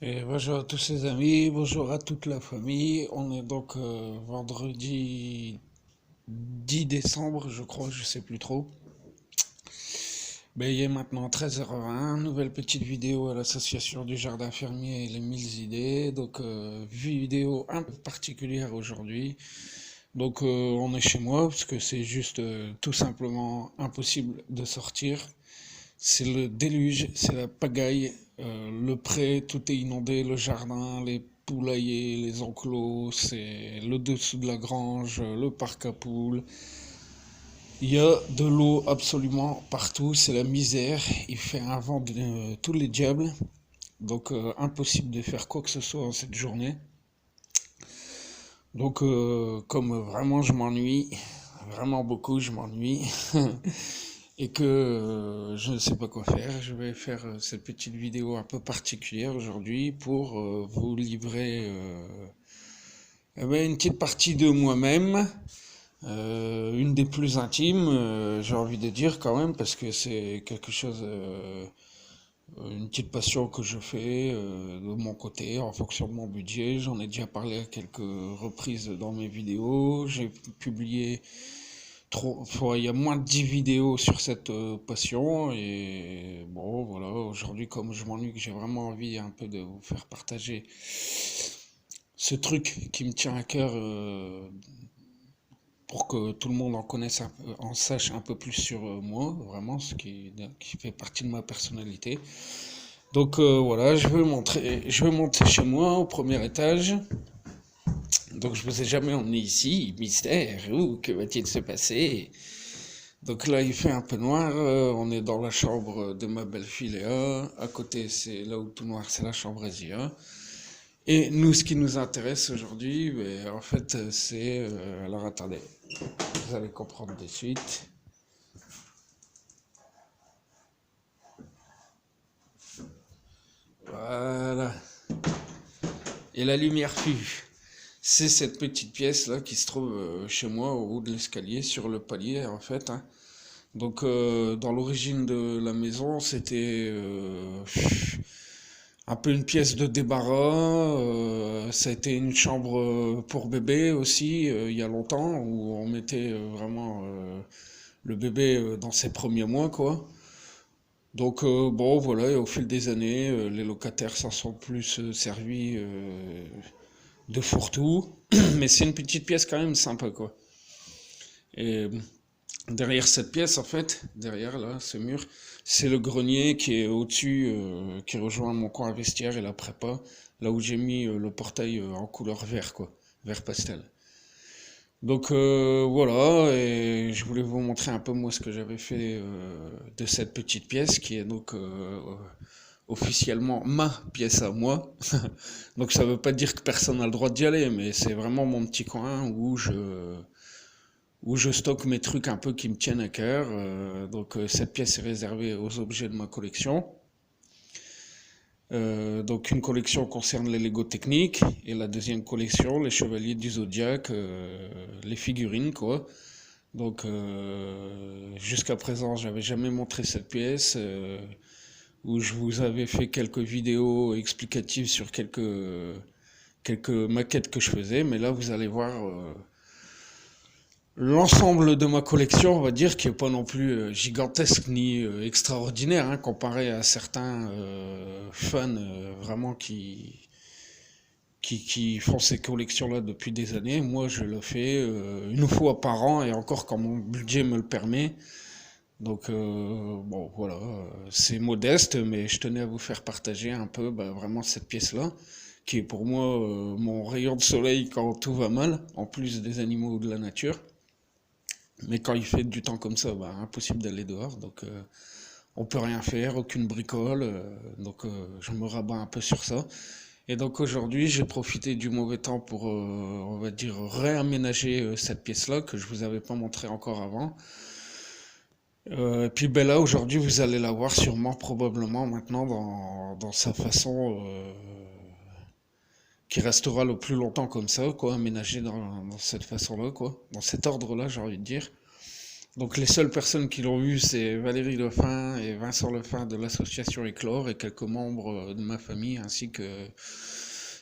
Et bonjour à tous les amis, bonjour à toute la famille. On est donc vendredi 10 décembre, je crois, je sais plus trop. Il est maintenant 13h20, nouvelle petite vidéo à l'association du jardin fermier et les 1000 idées. Donc vidéo un peu particulière aujourd'hui. Donc on est chez moi parce que c'est juste tout simplement impossible de sortir. C'est le déluge, c'est la pagaille, le pré, tout est inondé, le jardin, les poulaillers, les enclos, c'est le dessous de la grange, le parc à poules. Il y a de l'eau absolument partout, c'est la misère. Il fait un vent de tous les diables, donc impossible de faire quoi que ce soit en cette journée. Donc comme vraiment je m'ennuie, vraiment beaucoup je m'ennuie, et que je ne sais pas quoi faire, je vais faire cette petite vidéo un peu particulière aujourd'hui pour vous livrer une petite partie de moi-même, une des plus intimes, j'ai envie de dire quand même, parce que c'est quelque chose, une petite passion que je fais de mon côté, en fonction de mon budget. J'en ai déjà parlé à quelques reprises dans mes vidéos. J'ai publié il y a moins de 10 vidéos sur cette passion et bon voilà, aujourd'hui comme je m'ennuie, que j'ai vraiment envie un peu de vous faire partager ce truc qui me tient à cœur pour que tout le monde en connaisse en sache un peu plus sur moi, vraiment qui fait partie de ma personnalité. Donc voilà, je vais monter chez moi au premier étage. Donc je vous ai jamais emmené ici, mystère, que va-t-il se passer? Donc là, il fait un peu noir. On est dans la chambre de ma belle-fille Léa. À côté, c'est là où tout noir, c'est la chambre Asia. Et nous, ce qui nous intéresse aujourd'hui, en fait, c'est... alors attendez, vous allez comprendre de suite. Voilà. Et la lumière fut. C'est cette petite pièce là qui se trouve chez moi au haut de l'escalier, sur le palier en fait, hein. Donc dans l'origine de la maison, c'était un peu une pièce de débarras. Ça a été une chambre pour bébé aussi, il y a longtemps, où on mettait vraiment le bébé dans ses premiers mois, quoi. Donc bon, voilà, et au fil des années, les locataires s'en sont plus servis de fourre-tout, mais c'est une petite pièce quand même sympa, quoi. Et derrière cette pièce, en fait, derrière là, ce mur, c'est le grenier qui est au-dessus, qui rejoint mon coin vestiaire et la prépa, là où j'ai mis le portail en couleur vert, quoi, vert pastel. Donc voilà, et je voulais vous montrer un peu moi ce que j'avais fait de cette petite pièce, qui est donc officiellement ma pièce à moi. Donc ça veut pas dire que personne n'a le droit d'y aller, mais c'est vraiment mon petit coin où je stocke mes trucs un peu qui me tiennent à cœur. Donc cette pièce est réservée aux objets de ma collection. Donc une collection concerne les Lego techniques et la deuxième collection, les Chevaliers du Zodiaque, les figurines quoi. Donc jusqu'à présent, j'avais jamais montré cette pièce où je vous avais fait quelques vidéos explicatives sur quelques maquettes que je faisais, mais là vous allez voir l'ensemble de ma collection, on va dire, qui est pas non plus gigantesque ni extraordinaire, hein, comparé à certains fans vraiment qui font ces collections-là depuis des années. Moi, je le fais une fois par an et encore quand mon budget me le permet. Donc, bon, voilà, c'est modeste, mais je tenais à vous faire partager un peu vraiment cette pièce-là, qui est pour moi mon rayon de soleil quand tout va mal, en plus des animaux ou de la nature. Mais quand il fait du temps comme ça, impossible d'aller dehors, donc on peut rien faire, aucune bricole, donc je me rabats un peu sur ça. Et donc aujourd'hui, j'ai profité du mauvais temps pour, on va dire, réaménager cette pièce-là que je vous avais pas montré encore avant. Et puis ben là, aujourd'hui, vous allez la voir sûrement, probablement maintenant dans sa façon qui restera le plus longtemps comme ça, quoi, aménagée dans cette façon-là, quoi, dans cet ordre-là, j'ai envie de dire. Donc les seules personnes qui l'ont vu, c'est Valérie Lefin et Vincent Lefin de l'association Éclore et quelques membres de ma famille, ainsi que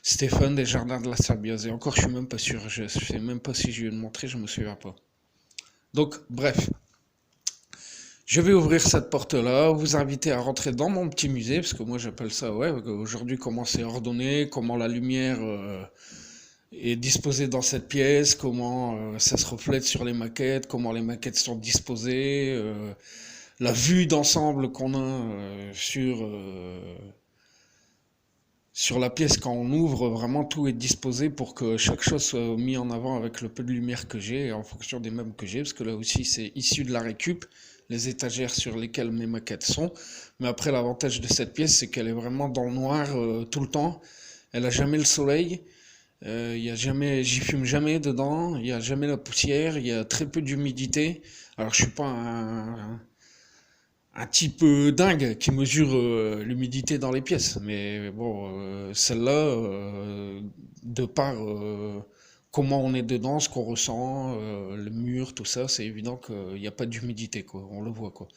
Stéphane des Jardins de la Sabiose. Et encore, je suis même pas sûr, je sais même pas si je lui ai montré, je me souviens pas. Donc, bref, je vais ouvrir cette porte-là, vous inviter à rentrer dans mon petit musée, parce que moi j'appelle ça, ouais, aujourd'hui comment c'est ordonné, comment la lumière est disposée dans cette pièce, comment ça se reflète sur les maquettes, comment les maquettes sont disposées, la vue d'ensemble qu'on a sur la pièce quand on ouvre, vraiment tout est disposé pour que chaque chose soit mis en avant avec le peu de lumière que j'ai et en fonction des meubles que j'ai, parce que là aussi c'est issu de la récup, les étagères sur lesquelles mes maquettes sont. Mais après l'avantage de cette pièce c'est qu'elle est vraiment dans le noir tout le temps, elle a jamais le soleil, y a jamais, j'y fume jamais dedans, il y a jamais la poussière, il y a très peu d'humidité. Alors je suis pas un type dingue qui mesure l'humidité dans les pièces. Mais bon, celle-là, de par comment on est dedans, ce qu'on ressent, le mur, tout ça, c'est évident qu'il n'y a pas d'humidité, quoi. On le voit, quoi.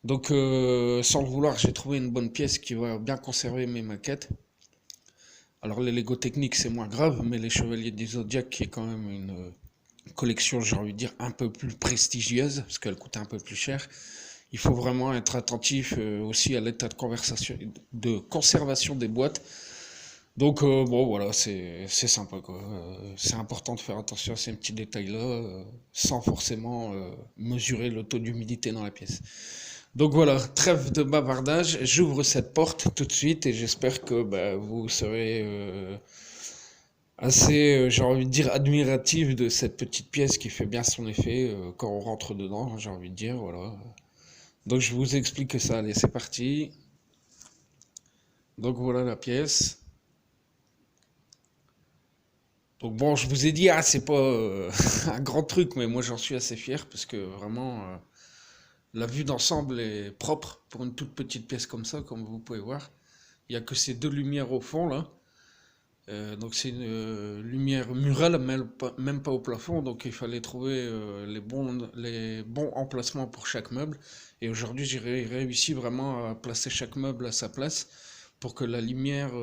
Donc, sans le vouloir, j'ai trouvé une bonne pièce qui va bien conserver mes maquettes. Alors, les Lego techniques, c'est moins grave, mais les Chevaliers du Zodiac, qui est quand même une collection, j'ai envie de dire, un peu plus prestigieuse, parce qu'elle coûte un peu plus cher. Il faut vraiment être attentif aussi à l'état de conservation des boîtes. Donc bon voilà, c'est sympa quoi. C'est important de faire attention à ces petits détails-là, sans forcément mesurer le taux d'humidité dans la pièce. Donc voilà, trêve de bavardage, j'ouvre cette porte tout de suite et j'espère que bah, vous serez assez, j'ai envie de dire, admiratif de cette petite pièce qui fait bien son effet quand on rentre dedans, j'ai envie de dire, voilà. Donc je vous explique ça, allez c'est parti. Donc voilà la pièce. Donc bon, je vous ai dit, ah c'est pas un grand truc, mais moi j'en suis assez fier parce que vraiment la vue d'ensemble est propre pour une toute petite pièce comme ça, comme vous pouvez voir. Il n'y a que ces deux lumières au fond là. Donc c'est une lumière murale, même pas au plafond, donc il fallait trouver les bons emplacements pour chaque meuble. Et aujourd'hui j'ai réussi vraiment à placer chaque meuble à sa place pour que la lumière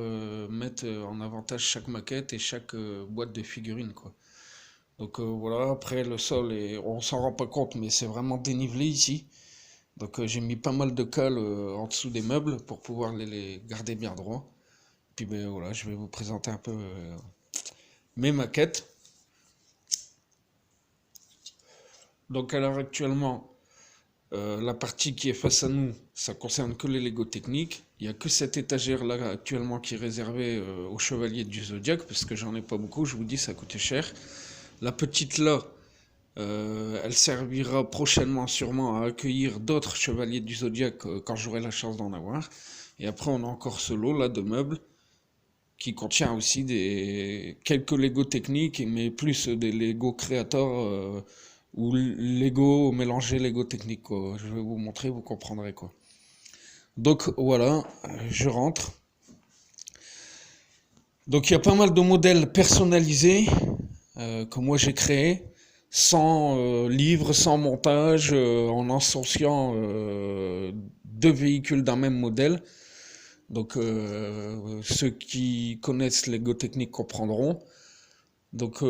mette en avantage chaque maquette et chaque boîte de figurines, quoi. Donc voilà, après le sol, on s'en rend pas compte, mais c'est vraiment dénivelé ici. Donc j'ai mis pas mal de cales en dessous des meubles pour pouvoir les garder bien droits. Puis ben voilà, je vais vous présenter un peu mes maquettes. Donc à l'heure actuellement, la partie qui est face à nous, ça concerne que les Lego techniques. Il n'y a que cette étagère là actuellement qui est réservée aux chevaliers du Zodiac, parce que j'en ai pas beaucoup, je vous dis, ça coûtait cher. La petite là, elle servira prochainement sûrement à accueillir d'autres chevaliers du Zodiac quand j'aurai la chance d'en avoir. Et après on a encore ce lot là de meubles qui contient aussi quelques Lego techniques, mais plus des Lego créateurs ou Lego mélangé Lego technique, quoi. Je vais vous montrer, vous comprendrez quoi. Donc voilà, je rentre. Donc il y a pas mal de modèles personnalisés que moi j'ai créés, sans livre, sans montage, en associant deux véhicules d'un même modèle. Donc ceux qui connaissent Lego Technique comprendront. Donc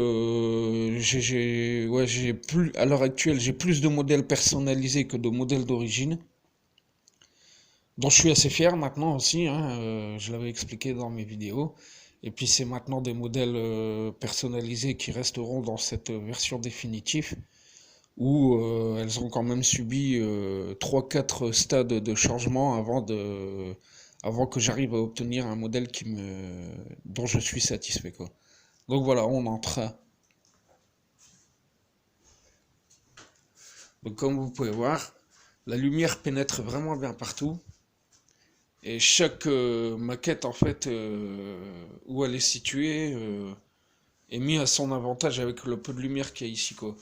j'ai plus à l'heure actuelle j'ai plus de modèles personnalisés que de modèles d'origine, dont je suis assez fier maintenant aussi, hein, je l'avais expliqué dans mes vidéos. Et puis c'est maintenant des modèles personnalisés qui resteront dans cette version définitive, où elles ont quand même subi 3-4 stades de changement avant que j'arrive à obtenir un modèle dont je suis satisfait, quoi. Donc voilà, on entre. Donc comme vous pouvez voir, la lumière pénètre vraiment bien partout. Et chaque maquette, en fait, où elle est située, est mise à son avantage avec le peu de lumière qu'il y a ici, quoi.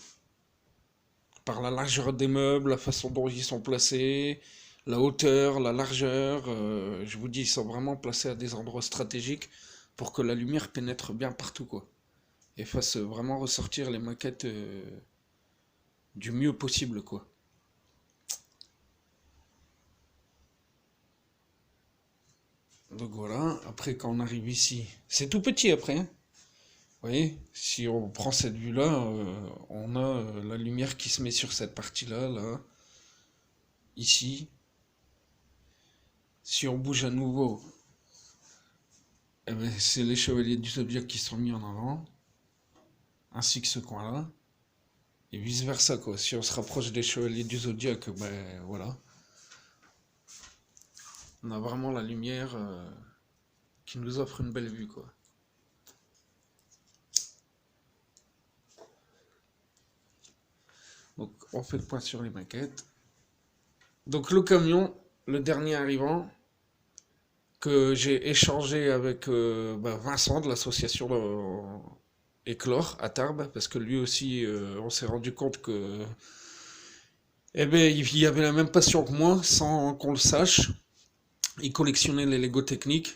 Par la largeur des meubles, la façon dont ils sont placés, la hauteur, la largeur, je vous dis, ils sont vraiment placés à des endroits stratégiques pour que la lumière pénètre bien partout, quoi. Et fasse vraiment ressortir les maquettes du mieux possible, quoi. Donc voilà, après quand on arrive ici, c'est tout petit après, hein. Vous voyez, si on prend cette vue-là, on a la lumière qui se met sur cette partie-là, là, ici. Si on bouge à nouveau, eh ben, c'est les chevaliers du zodiaque qui sont mis en avant, ainsi que ce coin-là, et vice-versa, quoi. Si on se rapproche des chevaliers du zodiaque, ben voilà, on a vraiment la lumière qui nous offre une belle vue, quoi. Donc on fait le point sur les maquettes. Donc le camion, le dernier arrivant, que j'ai échangé avec Vincent de l'association Éclore à Tarbes, parce que lui aussi, on s'est rendu compte que eh ben, il avait la même passion que moi, sans qu'on le sache. Il collectionnait les Lego techniques,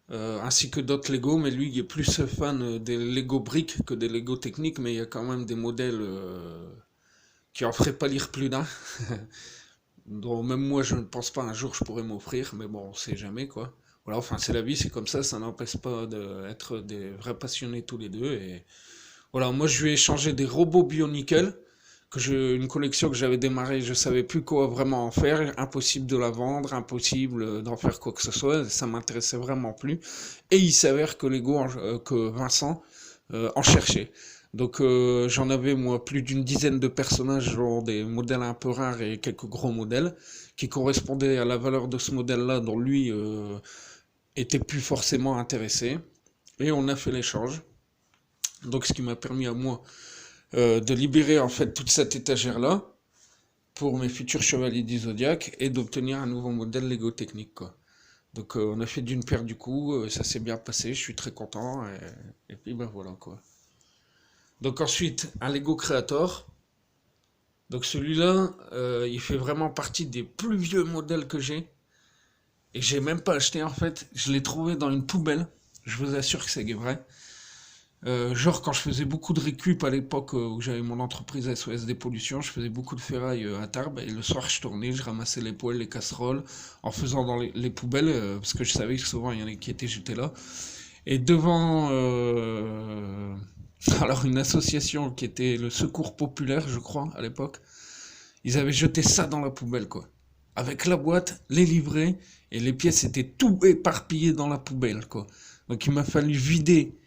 ainsi que d'autres Lego, mais lui, il est plus fan des Lego briques que des Lego techniques, mais il y a quand même des modèles qui en feraient pas lire plus d'un. dont même moi je ne pense pas un jour je pourrais m'offrir, mais bon, on sait jamais quoi. Voilà, enfin c'est la vie, c'est comme ça n'empêche pas d'être des vrais passionnés tous les deux. Et voilà, moi je lui ai échangé des robots bionickel, une collection que j'avais démarrée, je savais plus quoi vraiment en faire, impossible de la vendre, impossible d'en faire quoi que ce soit, ça m'intéressait vraiment plus. Et il s'avère que que Vincent en cherchait. Donc j'en avais moi plus d'une dizaine de personnages, genre des modèles un peu rares et quelques gros modèles, qui correspondaient à la valeur de ce modèle-là, dont lui était plus forcément intéressé. Et on a fait l'échange. Donc ce qui m'a permis à moi de libérer en fait toute cette étagère-là pour mes futurs chevaliers du Zodiac et d'obtenir un nouveau modèle Lego technique, quoi. Donc on a fait d'une pierre du coup, ça s'est bien passé, je suis très content et puis ben voilà quoi. Donc ensuite un Lego Creator. Donc celui-là, il fait vraiment partie des plus vieux modèles que j'ai. Et j'ai même pas acheté en fait, je l'ai trouvé dans une poubelle. Je vous assure que c'est vrai. Genre quand je faisais beaucoup de récup à l'époque où j'avais mon entreprise SOS Dépollution, je faisais beaucoup de ferraille à Tarbes et le soir je tournais, je ramassais les poêles, les casseroles en faisant dans les poubelles parce que je savais que souvent il y en a qui étaient jetés là. Et devant alors une association qui était le Secours Populaire je crois à l'époque, ils avaient jeté ça dans la poubelle quoi. Avec la boîte, les livrets et les pièces étaient tout éparpillées dans la poubelle quoi. Donc il m'a fallu vider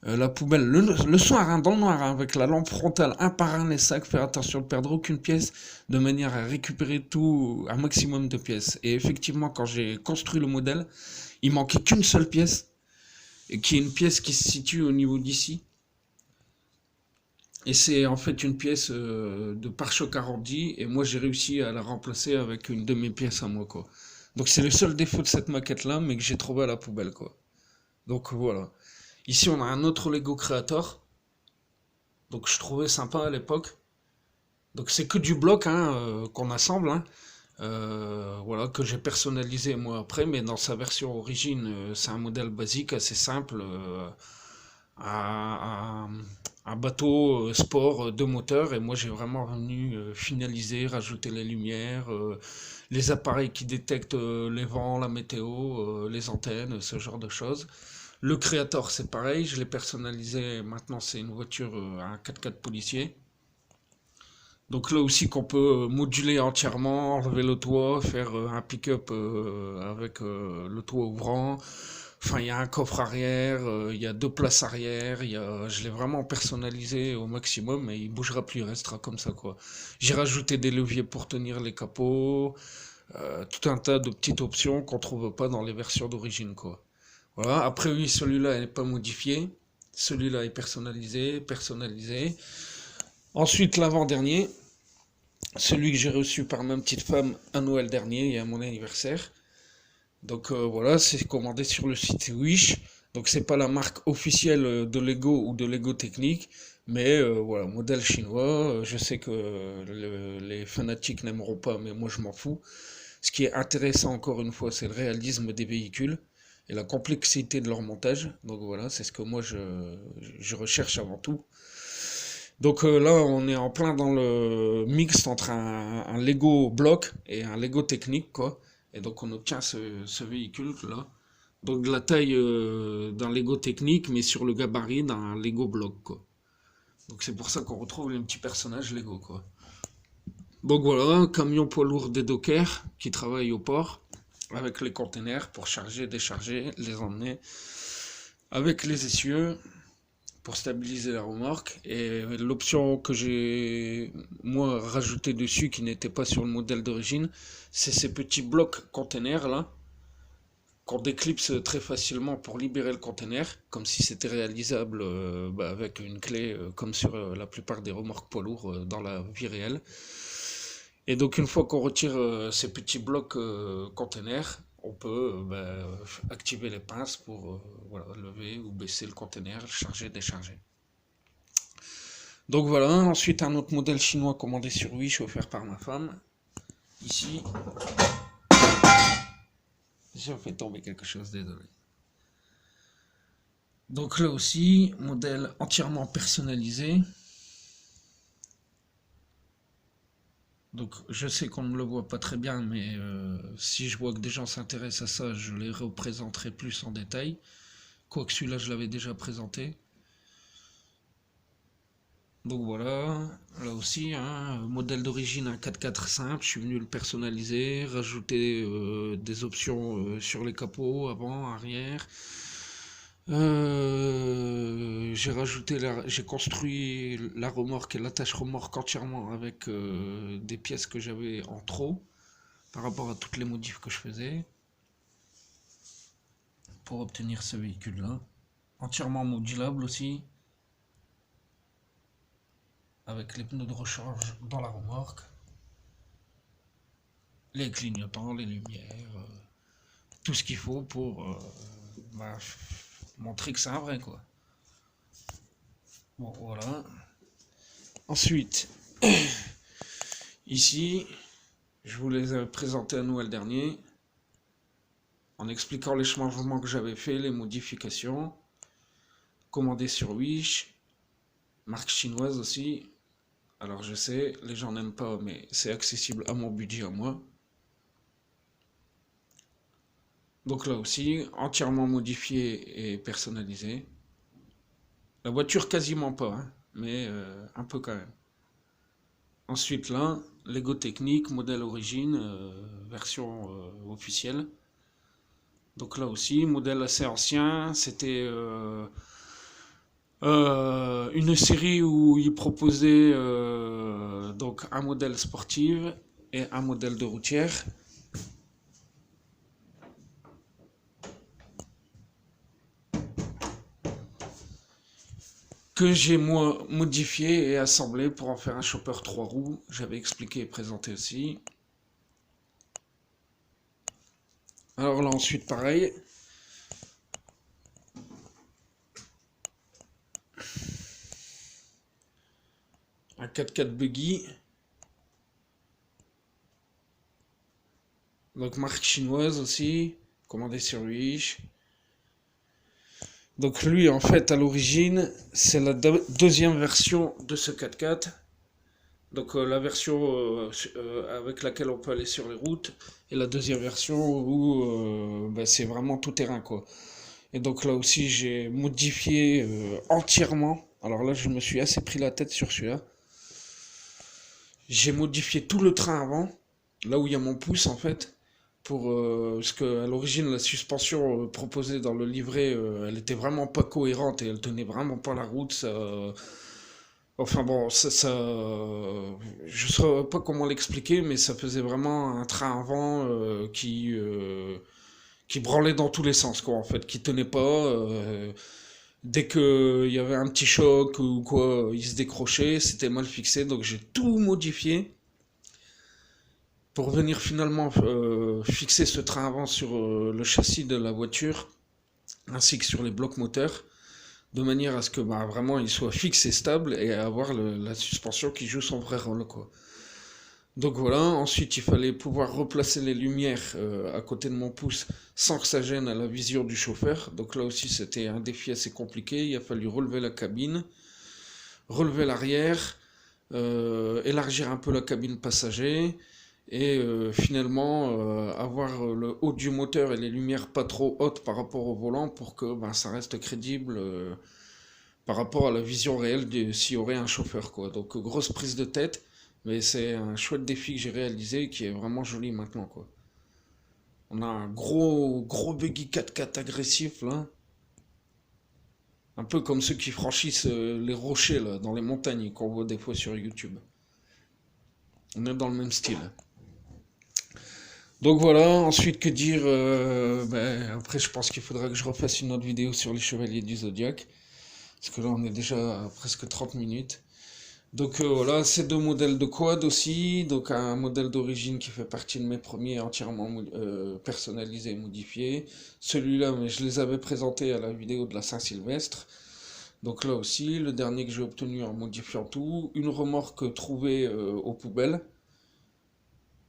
la poubelle le soir, hein, dans le noir, hein, avec la lampe frontale, un par un les sacs, faire attention de perdre aucune pièce, de manière à récupérer tout, un maximum de pièces. Et effectivement, quand j'ai construit le modèle, il manquait qu'une seule pièce, et qui est une pièce qui se situe au niveau d'ici. Et c'est en fait une pièce de pare-choc arrondi, et moi j'ai réussi à la remplacer avec une de mes pièces à moi, quoi. Donc c'est le seul défaut de cette maquette-là, mais que j'ai trouvé à la poubelle, quoi. Donc voilà. Ici on a un autre Lego Creator. Donc je trouvais sympa à l'époque. Donc c'est que du bloc hein, qu'on assemble, hein. Voilà, que j'ai personnalisé moi après, mais dans sa version origine, c'est un modèle basique assez simple, un, un bateau sport deux moteurs, et moi j'ai vraiment venu finaliser, rajouter les lumières, les appareils qui détectent les vents, la météo, les antennes, ce genre de choses. Le Creator, c'est pareil, je l'ai personnalisé. Maintenant, c'est une voiture, un 4x4 policier. Donc là aussi, qu'on peut moduler entièrement, enlever le toit, faire un pick-up avec le toit ouvrant. Enfin, il y a un coffre arrière, il y a deux places arrière. Je l'ai vraiment personnalisé au maximum, et il bougera plus, il restera comme ça, quoi. J'ai rajouté des leviers pour tenir les capots, tout un tas de petites options qu'on trouve pas dans les versions d'origine, quoi. Voilà, après oui, celui-là n'est pas modifié. Celui-là est personnalisé, personnalisé. Ensuite, l'avant-dernier, celui que j'ai reçu par ma petite femme à Noël dernier et à mon anniversaire. Donc voilà, c'est commandé sur le site Wish. Donc c'est pas la marque officielle de Lego ou de Lego Technique, mais voilà, modèle chinois. Je sais que les fanatiques n'aimeront pas, mais moi je m'en fous. Ce qui est intéressant encore une fois, c'est le réalisme des véhicules et la complexité de leur montage. Donc voilà, c'est ce que moi je recherche avant tout. Donc là, on est en plein dans le mixte entre un Lego bloc et un Lego technique, quoi. Et donc on obtient ce véhicule-là. Donc de la taille d'un Lego technique, mais sur le gabarit d'un Lego bloc, quoi. Donc c'est pour ça qu'on retrouve les petits personnages Lego, quoi. Donc voilà, un camion poids lourd des dockers qui travaille au port avec les containers pour charger, décharger, les emmener avec les essieux pour stabiliser la remorque. Et l'option que j'ai moi rajouté dessus qui n'était pas sur le modèle d'origine, c'est ces petits blocs containers là qu'on déclipse très facilement pour libérer le container, comme si c'était réalisable avec une clé, comme sur la plupart des remorques poids lourds dans la vie réelle. Et donc une fois qu'on retire ces petits blocs containers, on peut activer les pinces pour voilà, lever ou baisser le container, charger, décharger. Donc voilà, ensuite un autre modèle chinois commandé sur Wish, offert par ma femme. Ici, j'ai fait tomber quelque chose, désolé. Donc là aussi, modèle entièrement personnalisé. Donc je sais qu'on ne le voit pas très bien, mais si je vois que des gens s'intéressent à ça, je les représenterai plus en détail. Quoique celui-là, je l'avais déjà présenté. Donc voilà, là aussi, hein, modèle d'origine un 4x4 simple, je suis venu le personnaliser, rajouter des options sur les capots, avant, arrière. J'ai construit la remorque et l'attache remorque entièrement avec des pièces que j'avais en trop par rapport à toutes les modifs que je faisais pour obtenir ce véhicule-là. Entièrement modulable aussi, avec les pneus de rechange dans la remorque, les clignotants, les lumières, tout ce qu'il faut pour montrer que c'est un vrai, quoi. Bon, voilà. Ensuite, ici, je vous les ai présentés à Noël dernier, en expliquant les changements que j'avais fait, les modifications, commandées sur Wish, marque chinoise aussi. Alors je sais, les gens n'aiment pas, mais c'est accessible à mon budget à moi. Donc là aussi, entièrement modifié et personnalisé. La voiture quasiment pas, hein, mais un peu quand même. Ensuite là, Lego Technique, modèle origine, version officielle. Donc là aussi, modèle assez ancien, c'était une série où il proposait donc un modèle sportif et un modèle de routière. Que j'ai moi modifié et assemblé pour en faire un chopper 3 roues. J'avais expliqué et présenté aussi. Alors là ensuite pareil. Un 4x4 buggy. Donc marque chinoise aussi. Commandé sur Wish. Donc lui en fait à l'origine c'est la deuxième version de ce 4x4. Donc la version avec laquelle on peut aller sur les routes. Et la deuxième version où c'est vraiment tout terrain quoi. Et donc là aussi j'ai modifié entièrement. Alors là je me suis assez pris la tête sur celui-là. J'ai modifié tout le train avant, là où il y a mon pouce en fait, pour parce que à l'origine la suspension proposée dans le livret, elle était vraiment pas cohérente et elle tenait vraiment pas la route. Enfin bon, je saurais pas comment l'expliquer, mais ça faisait vraiment un train avant qui branlait dans tous les sens quoi en fait, qui tenait pas. Dès qu'il y avait un petit choc ou quoi, il se décrochait, c'était mal fixé, donc j'ai tout modifié pour venir finalement fixer ce train avant sur le châssis de la voiture, ainsi que sur les blocs moteurs, de manière à ce que vraiment il soit fixe et stable et avoir la suspension qui joue son vrai rôle quoi. Donc voilà, ensuite il fallait pouvoir replacer les lumières à côté de mon pouce sans que ça gêne à la vision du chauffeur. Donc là aussi c'était un défi assez compliqué, il a fallu relever la cabine, relever l'arrière, élargir un peu la cabine passager et finalement avoir le haut du moteur et les lumières pas trop hautes par rapport au volant pour que ben, ça reste crédible par rapport à la vision réelle de s'il y aurait un chauffeur quoi. Donc grosse prise de tête, mais c'est un chouette défi que j'ai réalisé qui est vraiment joli maintenant quoi. On a un gros buggy 4x4 agressif là, un peu comme ceux qui franchissent les rochers là, dans les montagnes qu'on voit des fois sur YouTube. On est dans le même style. Donc voilà, ensuite que dire ben, après je pense qu'il faudra que je refasse une autre vidéo sur les chevaliers du Zodiac. Parce que là on est déjà à presque 30 minutes. Donc voilà, ces deux modèles de quad aussi. Donc un modèle d'origine qui fait partie de mes premiers entièrement personnalisés et modifiés. Celui-là, mais je les avais présentés à la vidéo de la Saint-Sylvestre. Donc là aussi, le dernier que j'ai obtenu en modifiant tout. Une remorque trouvée aux poubelles,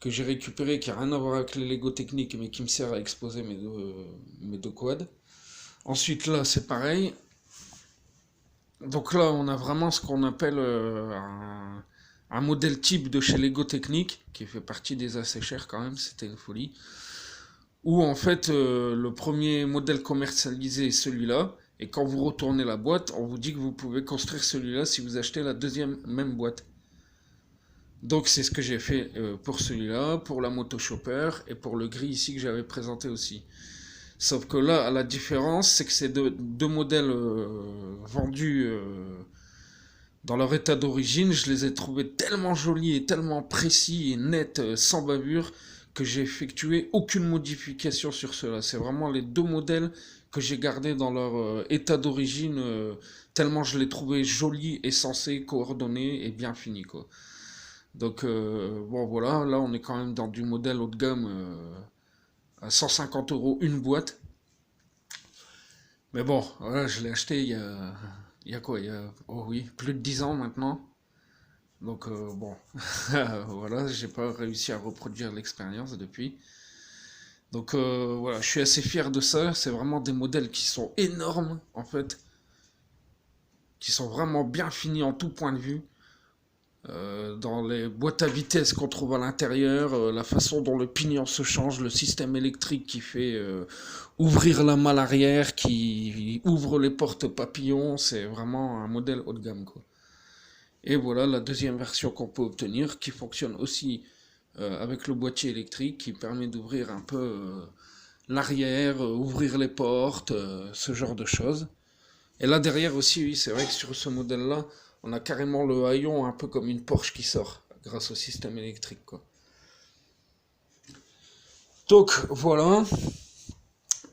que j'ai récupérée, qui n'a rien à voir avec les Lego techniques, mais qui me sert à exposer mes deux quads. Ensuite là, c'est pareil. Donc là, on a vraiment ce qu'on appelle un modèle type de chez Lego Technique, qui fait partie des assez chers quand même, c'était une folie. Où en fait, le premier modèle commercialisé est celui-là, et quand vous retournez la boîte, on vous dit que vous pouvez construire celui-là si vous achetez la deuxième même boîte. Donc c'est ce que j'ai fait pour celui-là, pour la moto Chopper, et pour le gris ici que j'avais présenté aussi. Sauf que là, la différence, c'est que ces deux modèles vendus dans leur état d'origine, je les ai trouvés tellement jolis et tellement précis et nets, sans bavure, que j'ai effectué aucune modification sur ceux-là. C'est vraiment les deux modèles que j'ai gardés dans leur état d'origine, tellement je les trouvais jolis et sensés, coordonnés et bien finis, quoi. Donc, bon, voilà, là, on est quand même dans du modèle haut de gamme à 150 € une boîte. Mais bon, voilà, je l'ai acheté il y a quoi? Il y a, oh oui, plus de 10 ans maintenant. Donc bon, voilà, j'ai pas réussi à reproduire l'expérience depuis. Donc voilà, je suis assez fier de ça. C'est vraiment des modèles qui sont énormes en fait, qui sont vraiment bien finis en tout point de vue. Dans les boîtes à vitesse qu'on trouve à l'intérieur, la façon dont le pignon se change, le système électrique qui fait ouvrir la malle arrière, qui ouvre les portes papillons, c'est vraiment un modèle haut de gamme, quoi. Et voilà la deuxième version qu'on peut obtenir, qui fonctionne aussi avec le boîtier électrique, qui permet d'ouvrir un peu l'arrière, ouvrir les portes, ce genre de choses. Et là derrière aussi, oui, c'est vrai que sur ce modèle-là, on a carrément le haillon un peu comme une Porsche qui sort grâce au système électrique, quoi. Donc voilà.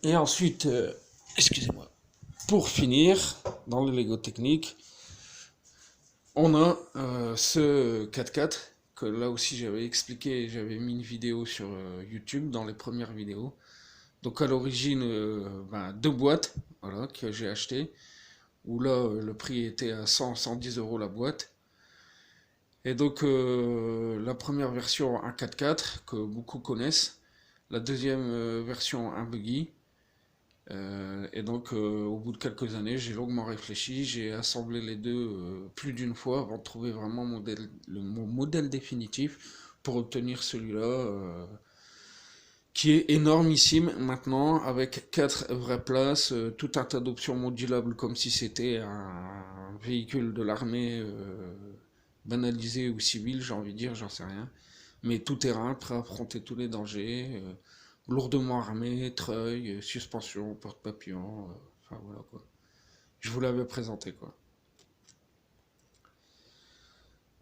Et ensuite, excusez-moi, pour finir, dans les Lego techniques, on a ce 4x4 que là aussi j'avais expliqué, j'avais mis une vidéo sur YouTube dans les premières vidéos. Donc à l'origine, ben, deux boîtes, voilà, que j'ai acheté, où là le prix était à 100-110 € la boîte. Et donc la première version un 4x4 que beaucoup connaissent, la deuxième version un buggy. Et donc au bout de quelques années, j'ai longuement réfléchi, j'ai assemblé les deux plus d'une fois avant de trouver vraiment mon modèle définitif pour obtenir celui-là qui est énormissime maintenant avec quatre vraies places, tout un tas d'options modulables comme si c'était un véhicule de l'armée banalisé ou civil, j'ai envie de dire, j'en sais rien. Mais tout terrain, prêt à affronter tous les dangers, lourdement armé, treuil, suspension, porte-papillon, enfin voilà quoi. Je vous l'avais présenté quoi.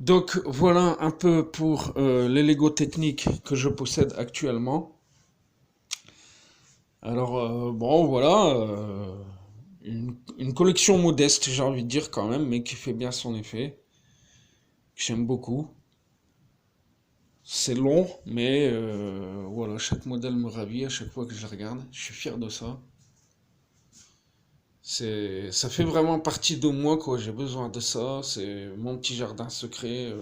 Donc voilà un peu pour les Lego techniques que je possède actuellement. Alors bon voilà, une collection modeste j'ai envie de dire quand même, mais qui fait bien son effet, que j'aime beaucoup. C'est long, mais voilà, chaque modèle me ravit à chaque fois que je le regarde. Je suis fier de ça. Ça fait vraiment partie de moi, quoi. J'ai besoin de ça. C'est mon petit jardin secret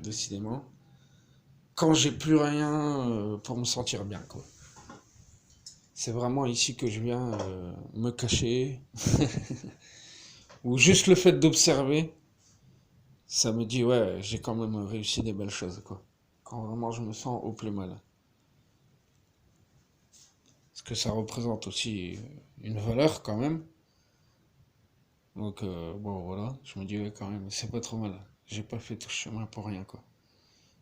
décidément, quand j'ai plus rien pour me sentir bien, quoi. C'est vraiment ici que je viens me cacher. Ou juste le fait d'observer, ça me dit, ouais, j'ai quand même réussi des belles choses, quoi. Quand vraiment je me sens au plus mal. Parce que ça représente aussi une valeur quand même. Donc, bon, voilà, je me dis, ouais, quand même, c'est pas trop mal. J'ai pas fait tout ce chemin pour rien, quoi.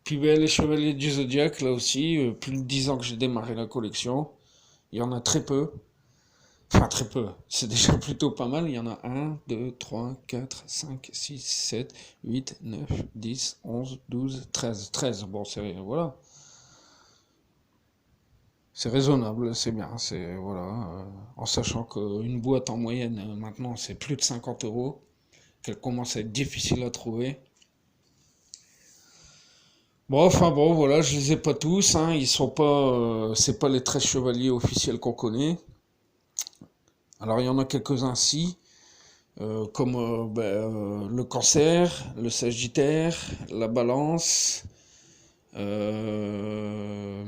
Puis, ben, les Chevaliers du Zodiaque, là aussi, plus de 10 ans que j'ai démarré la collection. Il y en a très peu. Enfin, très peu. C'est déjà plutôt pas mal. Il y en a un, 2, 3, 4, 5, 6, 7, 8, 9, 10, 11, 12, 13. 13. Bon, c'est, voilà. C'est raisonnable, c'est bien. C'est, voilà. En sachant qu'une boîte en moyenne, maintenant, c'est plus de 50 euros. Qu'elle commence à être difficile à trouver. Bon, enfin bon, voilà, je les ai pas tous, hein. Ils sont pas, c'est pas les 13 chevaliers officiels qu'on connaît. Alors, il y en a quelques-uns, si. Comme le cancer, le sagittaire, la balance. euh,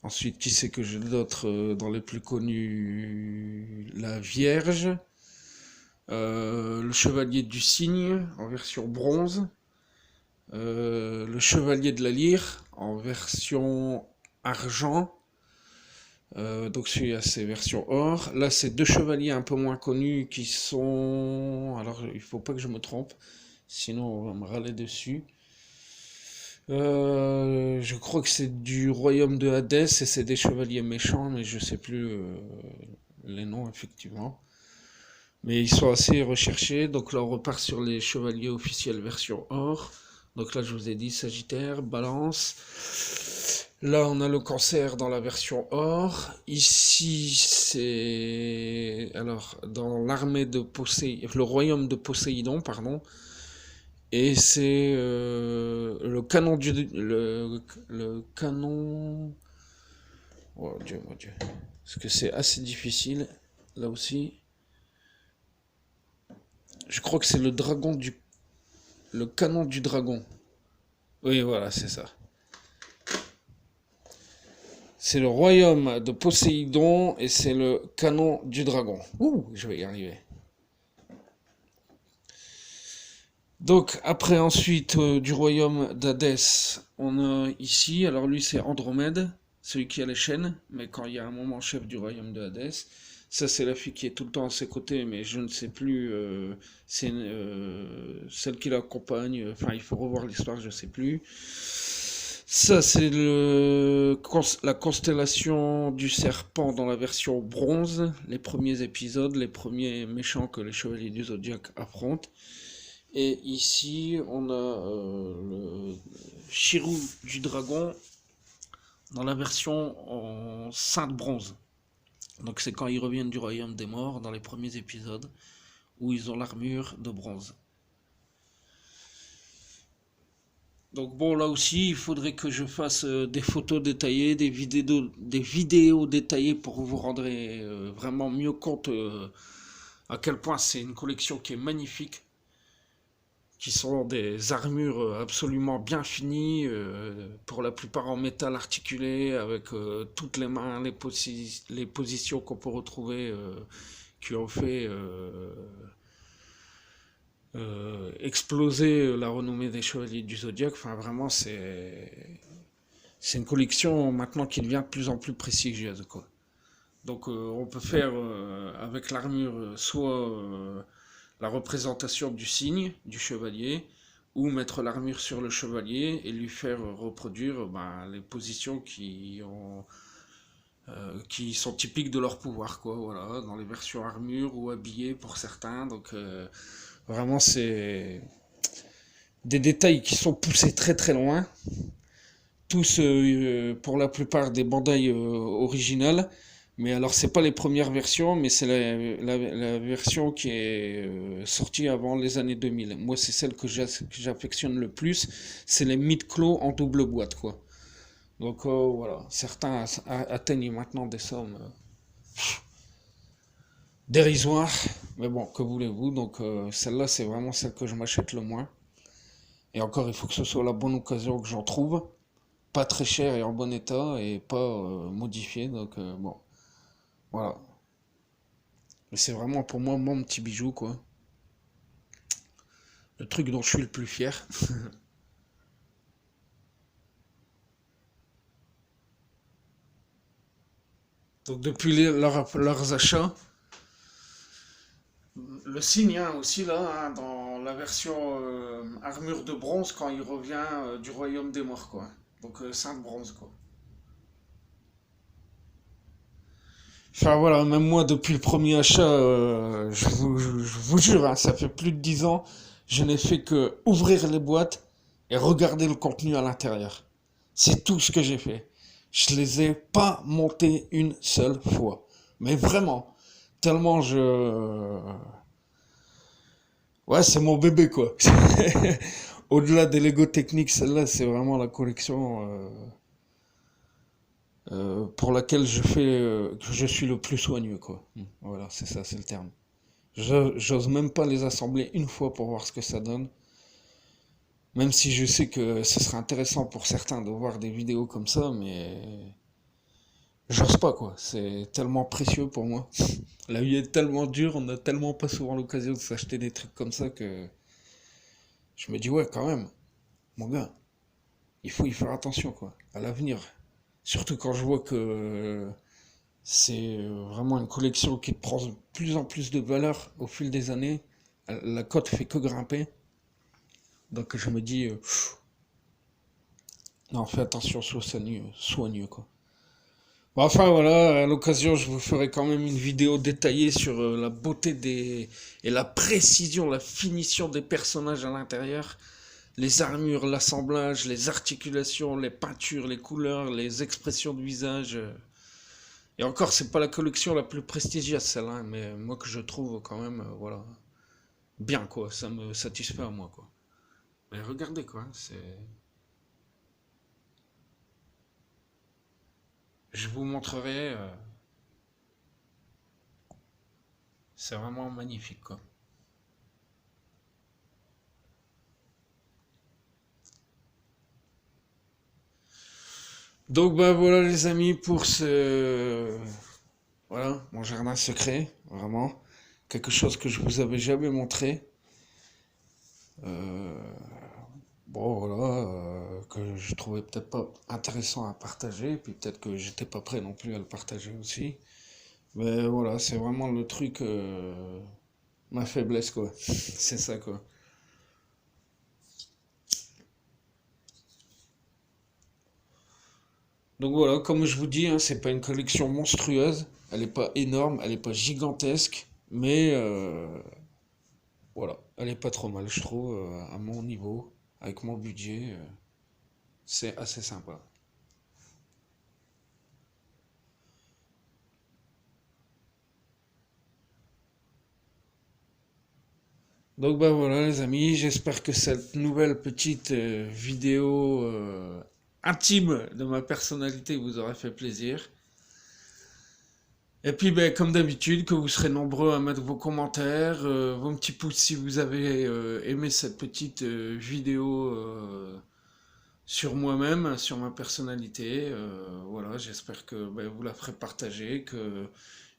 Ensuite, qui c'est que j'ai d'autres dans les plus connus? La Vierge, le chevalier du cygne en version bronze, le chevalier de la lyre en version argent. Donc celui-là c'est version or. Là c'est deux chevaliers un peu moins connus qui sont... Alors il faut pas que je me trompe, sinon on va me râler dessus. Je crois que c'est du royaume de Hadès et c'est des chevaliers méchants, mais je sais plus les noms effectivement. Mais ils sont assez recherchés, donc là on repart sur les chevaliers officiels version or. Donc là je vous ai dit Sagittaire, Balance. Là, on a le cancer dans la version or. Ici, c'est... Alors, dans l'armée de Poséidon... Le royaume de Poséidon, pardon. Et c'est le canon du... Le canon... Oh Dieu, mon Dieu. Parce que c'est assez difficile, là aussi. Je crois que c'est le dragon du... Le canon du dragon. Oui, voilà, c'est ça. C'est le royaume de Poséidon et c'est le canon du dragon. Ouh, je vais y arriver. Donc après ensuite du royaume d'Hadès, on a ici, alors lui c'est Andromède, celui qui a les chaînes, mais quand il y a un moment chef du royaume de Hadès, ça c'est la fille qui est tout le temps à ses côtés, mais je ne sais plus, c'est celle qui l'accompagne, enfin il faut revoir l'histoire, je ne sais plus. Ça, c'est la constellation du serpent dans la version bronze, les premiers épisodes, les premiers méchants que les chevaliers du zodiaque affrontent. Et ici, on a le Shirou du dragon dans la version en sainte bronze. Donc c'est quand ils reviennent du royaume des morts dans les premiers épisodes où ils ont l'armure de bronze. Donc bon, là aussi, il faudrait que je fasse des photos détaillées, des vidéos détaillées pour que vous rendrez vraiment mieux compte à quel point c'est une collection qui est magnifique, qui sont des armures absolument bien finies, pour la plupart en métal articulé, avec toutes les mains, les positions qu'on peut retrouver, qui ont fait exploser la renommée des Chevaliers du Zodiaque. Enfin, vraiment, c'est une collection maintenant qui devient de plus en plus prestigieuse, quoi. Donc, on peut faire avec l'armure soit la représentation du signe du chevalier, ou mettre l'armure sur le chevalier et lui faire reproduire les positions qui sont typiques de leur pouvoir, quoi. Voilà, dans les versions armure ou habillés pour certains. Donc, vraiment, c'est des détails qui sont poussés très très loin, tous pour la plupart des Bandai originales, mais alors c'est pas les premières versions, mais c'est la version qui est sortie avant les années 2000. Moi c'est celle que j'affectionne le plus, c'est les mid-clos en double boîte, quoi. Donc voilà, certains atteignent maintenant des sommes dérisoires, mais bon, que voulez-vous, donc celle-là c'est vraiment celle que je m'achète le moins. Et encore, il faut que ce soit la bonne occasion que j'en trouve. Pas très cher et en bon état et pas modifié. Donc bon. Voilà. Mais c'est vraiment pour moi mon petit bijou, quoi. Le truc dont je suis le plus fier. Donc depuis leurs achats, le signe hein, aussi là, hein, dans la version armure de bronze quand il revient du royaume des morts, quoi. Donc saint de bronze, quoi. Enfin voilà, même moi depuis le premier achat, je vous jure, hein, ça fait plus de 10 ans, je n'ai fait que ouvrir les boîtes et regarder le contenu à l'intérieur. C'est tout ce que j'ai fait. Je les ai pas montés une seule fois. Mais vraiment, tellement ouais, c'est mon bébé quoi. Au-delà des Lego techniques, celle-là, c'est vraiment la collection pour laquelle que je suis le plus soigneux quoi. Voilà, c'est ça, c'est le terme. J'ose même pas les assembler une fois pour voir ce que ça donne. Même si je sais que ce serait intéressant pour certains de voir des vidéos comme ça, mais j'ose pas quoi. C'est tellement précieux pour moi. La vie est tellement dure, on n'a tellement pas souvent l'occasion de s'acheter des trucs comme ça que je me dis ouais quand même, mon gars, il faut y faire attention quoi, à l'avenir. Surtout quand je vois que c'est vraiment une collection qui prend de plus en plus de valeur au fil des années. La cote fait que grimper. Donc je me dis, non, fais attention, sois soigneux, soigneux quoi. Bon, enfin voilà, à l'occasion, je vous ferai quand même une vidéo détaillée sur la beauté et la précision, la finition des personnages à l'intérieur. Les armures, l'assemblage, les articulations, les peintures, les couleurs, les expressions de visage. Et encore, c'est pas la collection la plus prestigieuse celle-là, hein, mais moi que je trouve quand même, voilà, bien quoi, ça me satisfait à moi quoi. Mais regardez quoi, je vous montrerai, c'est vraiment magnifique quoi. Donc bah voilà les amis pour voilà, mon jardin secret, vraiment. Quelque chose que je vous avais jamais montré. Euh, bon voilà, que je trouvais peut-être pas intéressant à partager, puis peut-être que j'étais pas prêt non plus à le partager aussi. Mais voilà, c'est vraiment le truc, ma faiblesse quoi. C'est ça quoi. Donc voilà, comme je vous dis, hein, c'est pas une collection monstrueuse, elle est pas énorme, elle est pas gigantesque, mais voilà, elle est pas trop mal, je trouve, à mon niveau, avec mon budget, c'est assez sympa. Donc bah voilà les amis, j'espère que cette nouvelle petite vidéo intime de ma personnalité vous aura fait plaisir. Et puis ben, comme d'habitude, que vous serez nombreux à mettre vos commentaires, vos petits pouces si vous avez aimé cette petite vidéo sur moi-même, sur ma personnalité. Voilà, j'espère que ben, vous la ferez partager,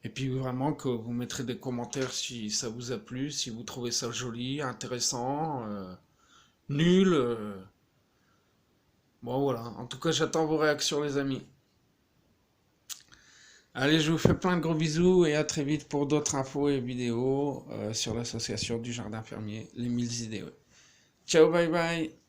et puis vraiment que vous mettrez des commentaires si ça vous a plu, si vous trouvez ça joli, intéressant, nul. Bon voilà, en tout cas j'attends vos réactions les amis. Allez, je vous fais plein de gros bisous et à très vite pour d'autres infos et vidéos sur l'association du jardin fermier Les 1000 idées. Ouais. Ciao, bye bye.